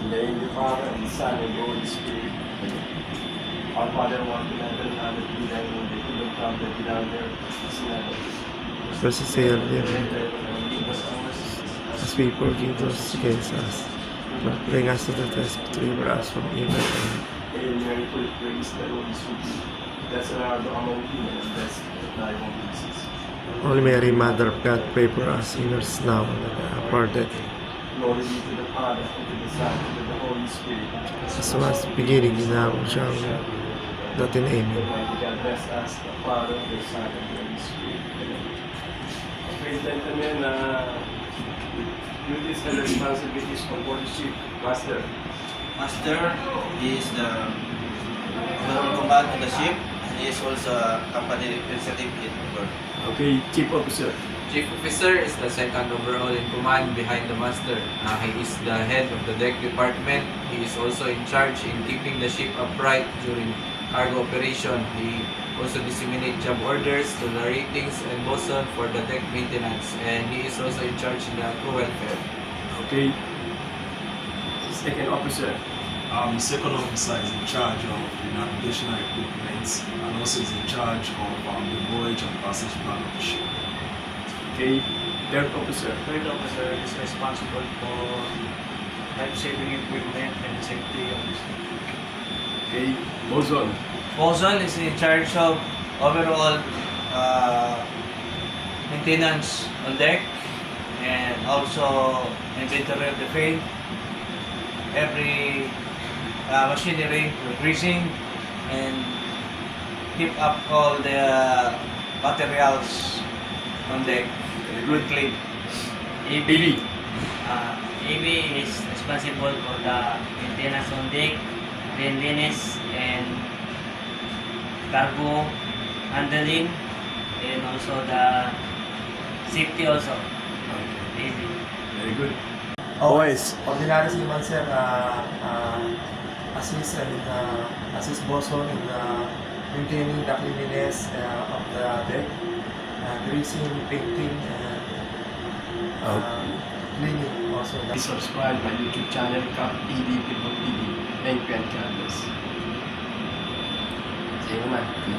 In the name of the Father, and the Son, and the Holy Spirit. Our Father, who art in heaven, hallowed be thy name. Thy kingdom come, thy will be done on earth as in heaven. Blessed say our Give Lord, us our mercy, as we forgive those against us. Not bring us to the test, but deliver us from evil. Amen. Hail Mary, full of grace, the Lord is with thee. Blessed art thou among women, and blessed is thy womb, Jesus. Holy Mary, Mother of God, pray for us sinners now and at the hour of our death. Glory be to the Father, and to the Son, and to the Holy Spirit. As was beginning, now, and shall be, not in Amen. Almighty God, bless us, the Father, the Son, and the Holy Spirit. Amen. Okay, gentlemen, duties and responsibilities of the ship, Master. Master is the overall command of the ship, and he is also a company representative in Uber. Okay, Chief Officer. Chief Officer is the second overall in command behind the master. He is the head of the deck department. He is also in charge in keeping the ship upright during cargo operation. He also disseminates job orders to the ratings and bosun for the deck maintenance. And he is also in charge in the crew welfare. Okay. Second Officer. The second officer is in charge of the navigational equipment and also is in charge of the voyage and passage plan of the ship. Okay. Third Officer. Third officer is responsible for life-saving equipment and safety of the ship. Okay. Boson. Bosun is in charge of overall maintenance on deck and also inventory of the crane, every machinery greasing, and keep up all the materials on deck good clean. AB. AB is responsible for the maintenance on deck, cleanliness, and cargo handling, and also the safety also. AB. Very good. Always. Ordinary seaman, sir, assist boson in maintaining the cleanliness of the deck, greasing, painting, cleaning also. Please subscribe my YouTube channel, Cap ED People PD. Thank you and God bless. Sa iyo naman.